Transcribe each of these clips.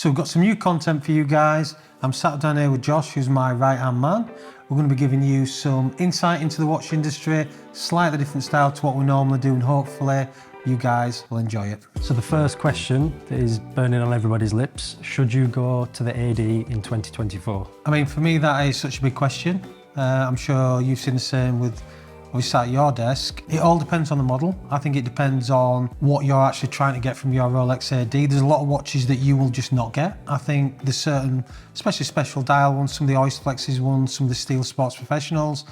So we've got some new content for you guys. I'm sat down here with Josh, who's my right-hand man. We're going to be giving you some insight into the watch industry, slightly different style to what we normally do, and hopefully you guys will enjoy it. So the first question that is burning on everybody's lips, should you go to the AD in 2024? I mean, for me, that is such a big question. I'm sure you've seen the same with we sat at your desk. It all depends on the model. I think it depends on what you're actually trying to get from your Rolex AD. There's a lot of watches that you will just not get. I think there's certain, especially special dial ones, some of the Oyster Flexes ones, some of the Steel Sports Professionals.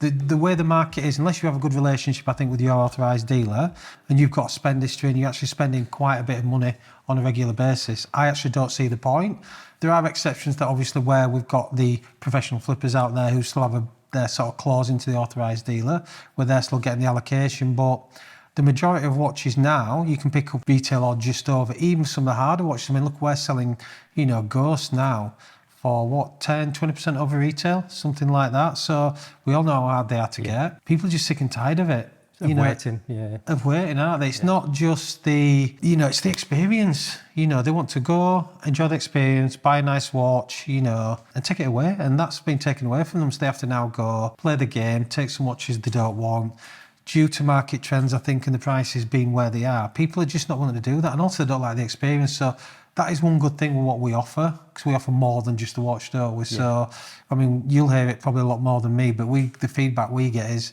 The way the market is, unless you have a good relationship, I think, with your authorised dealer, and you've got a spend history and you're actually spending quite a bit of money on a regular basis, I actually don't see the point. There are exceptions that obviously where we've got the professional flippers out there who still have their sort of clause into the authorised dealer, where they're still getting the allocation. But the majority of watches now, you can pick up retail or just over, even some of the harder watches. I mean, look, we're selling, Ghost now for what, 10, 20% over retail, something like that. So we all know how hard they are to get. People are just sick and tired of it. Of waiting, aren't they? It's not just the, it's the experience. They want to go, enjoy the experience, buy a nice watch, and take it away. And that's been taken away from them. So they have to now go, play the game, take some watches they don't want. Due to market trends, I think, and the prices being where they are, people are just not willing to do that. And also they don't like the experience. So that is one good thing with what we offer, because we offer more than just a watch, don't we? Yeah. So, I mean, you'll hear it probably a lot more than me, but the feedback we get is,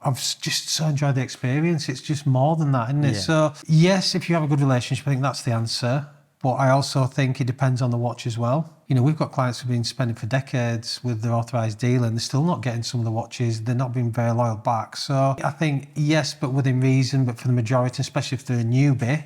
I've just so enjoyed the experience. It's just more than that, isn't it? Yeah. So, yes, if you have a good relationship, I think that's the answer. But I also think it depends on the watch as well. We've got clients who've been spending for decades with their authorised dealer and they're still not getting some of the watches. They're not being very loyal back. So I think, yes, but within reason, but for the majority, especially if they're a newbie,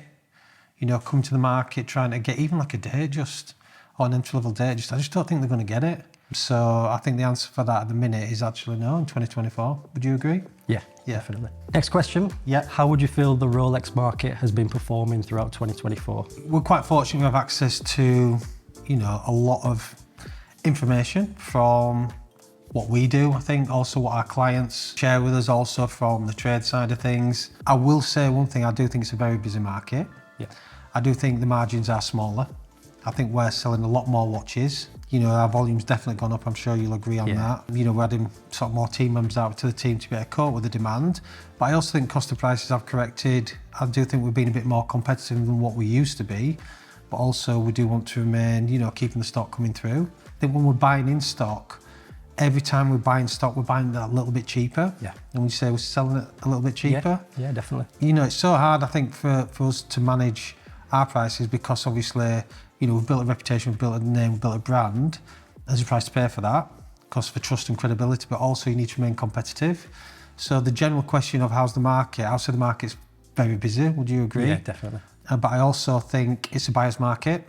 come to the market trying to get even like a date just, or an entry-level date, I just don't think they're going to get it. So I think the answer for that at the minute is actually no in 2024. Would you agree? Yeah, definitely. Next question. Yeah. How would you feel the Rolex market has been performing throughout 2024? We're quite fortunate we have access to, a lot of information from what we do, I think, also what our clients share with us, also from the trade side of things. I will say one thing, I do think it's a very busy market. Yeah. I do think the margins are smaller. I think we're selling a lot more watches. Our volume's definitely gone up. I'm sure you'll agree on that. We're adding sort of more team members out to the team to be able to cope with the demand. But I also think cost of prices have corrected. I do think we've been a bit more competitive than what we used to be. But also we do want to remain, keeping the stock coming through. I think when we're buying in stock, every time we're buying stock, we're buying that a little bit cheaper. Yeah. And we say we're selling it a little bit cheaper. Yeah, definitely. It's so hard, I think, for us to manage our prices because obviously, we've built a reputation, we've built a name, we've built a brand. There's a price to pay for that, cost for trust and credibility, but also you need to remain competitive. So the general question of how's the market, I'll say the market's very busy, would you agree? Yeah, definitely. But I also think it's a buyer's market.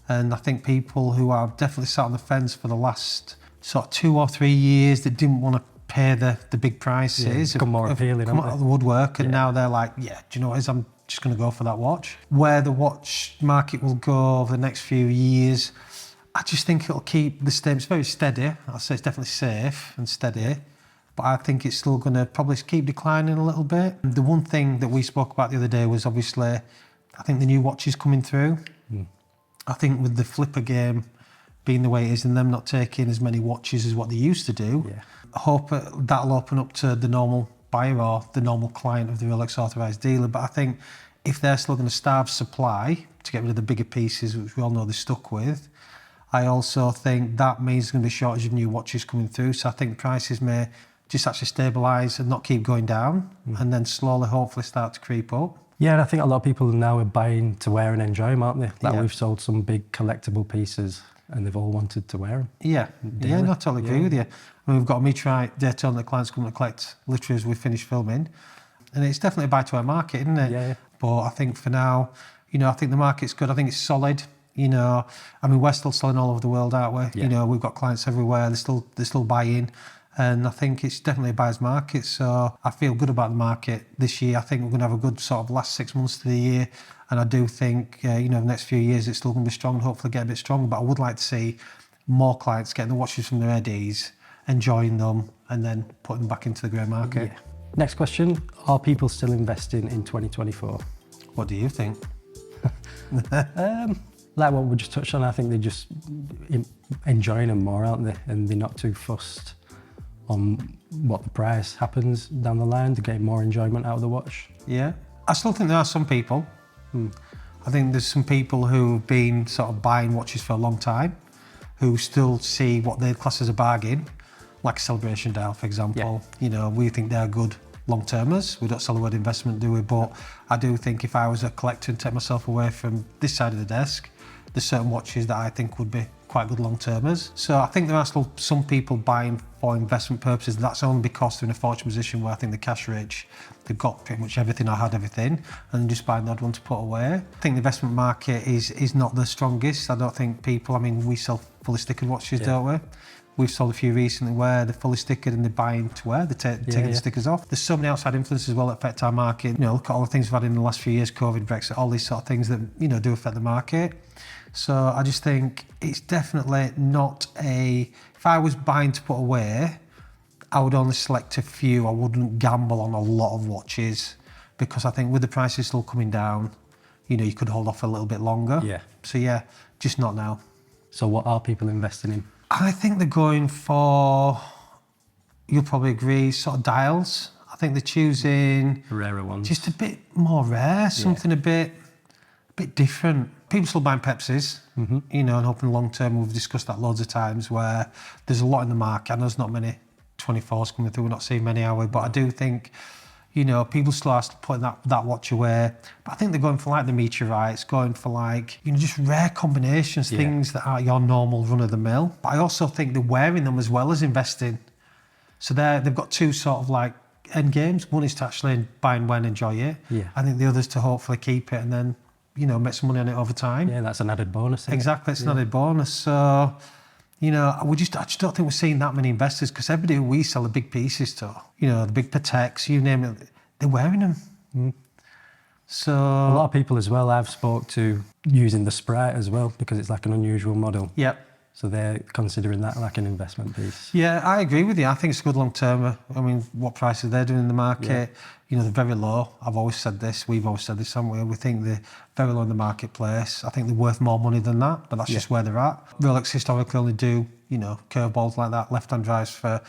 And I think people who are definitely sat on the fence for the last sort of 2 or 3 years that didn't want to pay the big prices. Become more appealing, come out of the woodwork, and now they're like, do you know what it is? I'm just going to go for that watch. Where the watch market will go over the next few years, I just think it'll keep the same. It's very steady. I'll say it's definitely safe and steady, but I think it's still going to probably keep declining a little bit. The one thing that we spoke about the other day was obviously, I think the new watches coming through. I think with the flipper game being the way it is and them not taking as many watches as what they used to do, I hope that'll open up to the normal buyer or the normal client of the Rolex authorised dealer. But I think if they're still going to starve supply to get rid of the bigger pieces, which we all know they're stuck with, I also think that means there's going to be a shortage of new watches coming through. So I think prices may just actually stabilise and not keep going down and then slowly, hopefully, start to creep up. Yeah, and I think a lot of people now are buying to wear and enjoy them, aren't they? We've sold some big collectible pieces and they've all wanted to wear them. Yeah, I totally agree with you. I mean, we've got a meteorite Daytona that clients come to collect literally as we finish filming. And it's definitely a buy-to-wear market, isn't it? Yeah. But I think for now, I think the market's good. I think it's solid. I mean, we're still selling all over the world, aren't we? Yeah. We've got clients everywhere. They're still buying. And I think it's definitely a buyer's market. So I feel good about the market this year. I think we're going to have a good sort of last 6 months to the year. And I do think, the next few years it's still going to be strong and hopefully get a bit stronger. But I would like to see more clients getting the watches from their ADs, enjoying them, and then putting them back into the grey market. Yeah. Next question, are people still investing in 2024? What do you think? Like what we just touched on, I think they're just enjoying them more, aren't they? And they're not too fussed on what the price happens down the line. They're getting more enjoyment out of the watch. Yeah. I still think there are some people. I think there's some people who've been sort of buying watches for a long time, who still see what they class as a bargain, like a Celebration dial, for example. You know, we think they're good long-termers. We don't sell the word investment, do we? But I do think if I was a collector and take myself away from this side of the desk, there's certain watches that I think would be quite good long-termers. So I think there are still some people buying for investment purposes. That's only because they're in a fortunate position where I think they're cash rich. They've got pretty much everything, or had everything, and just buying the odd one to put away. I think the investment market is not the strongest. I don't think people, I mean, we sell fully stickered watches, don't we? We've sold a few recently where they're fully stickered and they're buying to wear, they're taking the stickers off. There's so many outside influences as well that affect our market. You know, look at all the things we've had in the last few years, COVID, Brexit, all these sort of things that, you know, do affect the market. So I just think it's definitely not if I was buying to put away, I would only select a few. I wouldn't gamble on a lot of watches because I think with the prices still coming down, you know, you could hold off a little bit longer. Yeah. So yeah, just not now. So what are people investing in? I think they're going for, you'll probably agree, sort of dials. I think they're choosing Rarer ones. just a bit more rare, something a bit different. People still buying Pepsis, you know, and hoping long term. We've discussed that loads of times where there's a lot in the market. I know there's not many 24s coming through. We're not seeing many, are we? But I do think, you know, people still are putting that watch away. But I think they're going for like the meteorites, going for like, you know, just rare combinations, things that aren't your normal run of the mill. But I also think they're wearing them as well as investing. So they've got two sort of like end games. One is to actually buy and when enjoy it. Yeah. I think the other's to hopefully keep it and then, you know, make some money on it over time. Yeah, that's an added bonus. Exactly, it's an added bonus. So, you know, I just don't think we're seeing that many investors because everybody who we sell the big pieces to, you know, the big Pateks, you name it, they're wearing them. So A lot of people as well I've spoke to using the Sprite as well because it's like an unusual model. Yep. So they're considering that like an investment piece. Yeah, I agree with you. I think it's a good long term. I mean, what prices they're doing in the market, you know, they're very low. I've always said this, we've always said this, haven't we? We think they're very low in the marketplace. I think they're worth more money than that, but that's just where they're at. Rolex historically only do, you know, curveballs like that, left-hand drives for,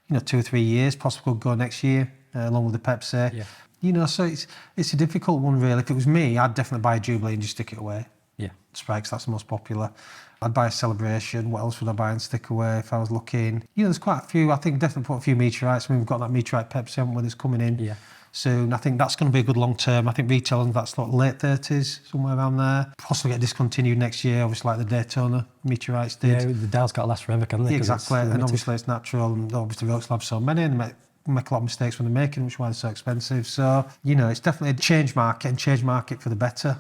you know, 2 or 3 years, possibly could go next year, along with the Pepsi. Yeah. You know, so it's a difficult one really. If it was me, I'd definitely buy a Jubilee and just stick it away. Yeah. Spikes, that's the most popular. I'd buy a Celebration. What else would I buy and stick away if I was looking? You know, there's quite a few. I think definitely put a few meteorites. I mean, we've got that meteorite Pepsi, haven't we, that's coming in soon. I think that's going to be a good long term. I think retailing that's like late 30s, somewhere around there. Possibly get discontinued next year, obviously like the Daytona meteorites did. Yeah, the dial's got to last forever, can't they? Exactly, and obviously it's natural, and obviously Rolex have so many, and they make a lot of mistakes when they're making them, which is why they're so expensive. So, you know, it's definitely a change market, and change market for the better.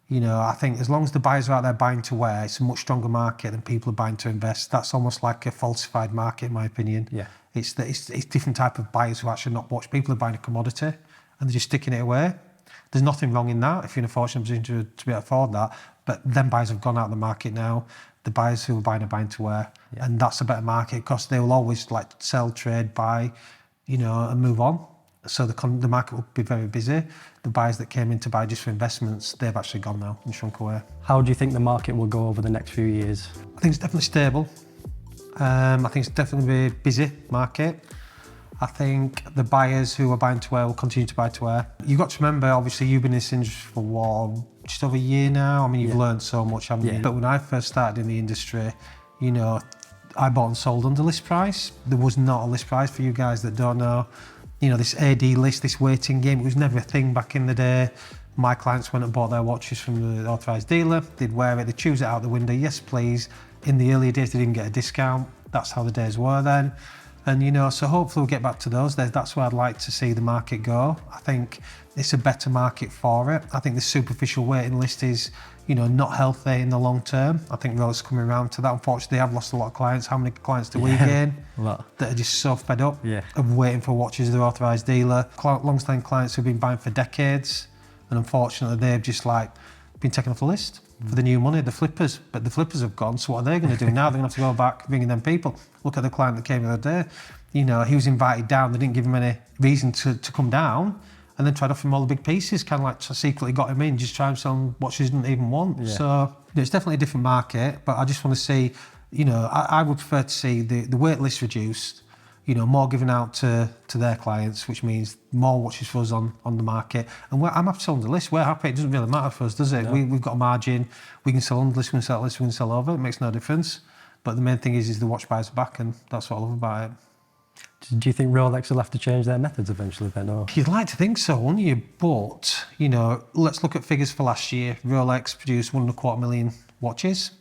You know, I think as long as the buyers are out there buying to wear, it's a much stronger market than people are buying to invest. That's almost like a falsified market, in my opinion. Yeah. It's different type of buyers who actually not watch. People are buying a commodity and they're just sticking it away. There's nothing wrong in that if you're in a fortunate position to be able to afford that. But them buyers have gone out of the market now. The buyers who are buying to wear. Yeah. And that's a better market because they will always like sell, trade, buy, you know, and move on. So the market will be very busy. The buyers that came in to buy just for investments, they've actually gone now and shrunk away. How do you think the market will go over the next few years? I think it's definitely stable. I think it's definitely a busy market. I think the buyers who are buying to wear will continue to buy to wear. You've got to remember, obviously, you've been in this industry for what, just over a year now? I mean, you've learned so much, haven't you? But when I first started in the industry, you know, I bought and sold under list price. There was not a list price for you guys that don't know. You know, this AD list, this waiting game, it was never a thing back in the day. My clients went and bought their watches from the authorised dealer. They'd wear it, they'd choose it out the window, yes please. In the earlier days, they didn't get a discount. That's how the days were then. And, you know, so hopefully we'll get back to those days. That's where I'd like to see the market go. I think it's a better market for it. I think the superficial waiting list is, you know, not healthy in the long term. I think Rolex coming around to that. Unfortunately, they have lost a lot of clients. How many clients do we gain? A lot. That are just so fed up of waiting for watches, their authorised dealer. Long-standing clients who've been buying for decades, and unfortunately they've just like been taken off the list for the new money, the flippers. But the flippers have gone, so what are they going to do now? They're going to have to go back ringing them people. Look at the client that came the other day. You know, he was invited down. They didn't give him any reason to come down, and then tried to offer him all the big pieces, kind of like secretly got him in, just try and sell him watches he didn't even want. So it's definitely a different market, but I just want to see, I would prefer to see the wait list reduced, more given out to their clients, which means more watches for us on the market. And I'm happy to sell on the list. We're happy. It doesn't really matter for us, does it? No. We've got a margin. We can sell on the list, we can sell list, we can sell over. It makes no difference. But the main thing is the watch buyers are back, and that's what I love about it. Do you think Rolex will have to change their methods eventually then? Or? You'd like to think so, wouldn't you? But, let's look at figures for last year. Rolex produced 1.25 million watches.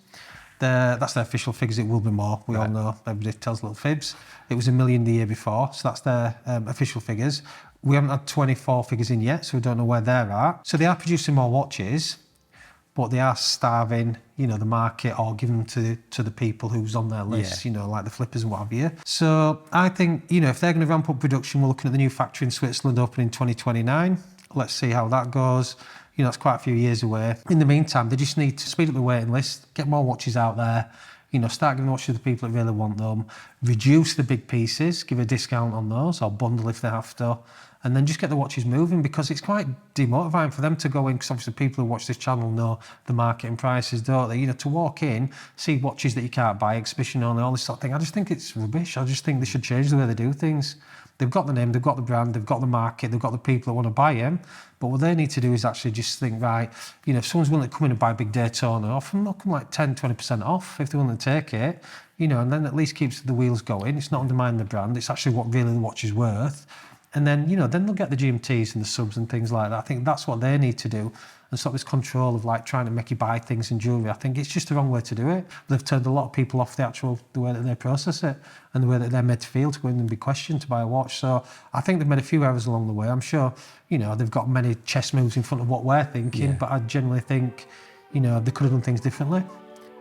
That's their official figures. It will be more. We all know. Everybody tells little fibs. It was 1 million the year before, so that's their official figures. We haven't had 24 figures in yet, so we don't know where they're at. So they are producing more watches, but they are starving, the market, or giving them to the people who's on their list, like the flippers and what have you. So I think, if they're going to ramp up production, we're looking at the new factory in Switzerland opening in 2029. Let's see how that goes. It's quite a few years away. In the meantime, they just need to speed up the waiting list, get more watches out there, start giving watches to the people that really want them, reduce the big pieces, give a discount on those, or bundle if they have to, and then just get the watches moving, because it's quite demotivating for them to go in, because obviously people who watch this channel know the market and prices, don't they? To walk in, see watches that you can't buy, exhibition only, all this sort of thing. I just think it's rubbish. I just think they should change the way they do things. They've got the name, they've got the brand, they've got the market, they've got the people that want to buy them. But what they need to do is actually just think, right, if someone's willing to come in and buy a big Daytona, often they'll come like 10, 20% off if they're willing to take it, and then at least keeps the wheels going. It's not undermining the brand, it's actually what really the watch is worth. And then, then they'll get the GMTs and the subs and things like that. I think that's what they need to do, and stop this control of like trying to make you buy things in jewellery. I think it's just the wrong way to do it. They've turned a lot of people off the way that they process it, and the way that they're made to feel to go in and be questioned to buy a watch. So I think they've made a few errors along the way. I'm sure, they've got many chess moves in front of what we're thinking, but I generally think, they could have done things differently.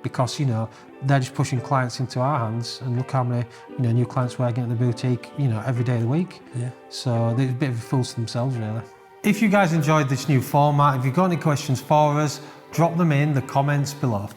Because, they're just pushing clients into our hands, and look how many, new clients we're getting at the boutique, every day of the week. Yeah. So they're a bit of fools to themselves, really. If you guys enjoyed this new format, if you've got any questions for us, drop them in the comments below.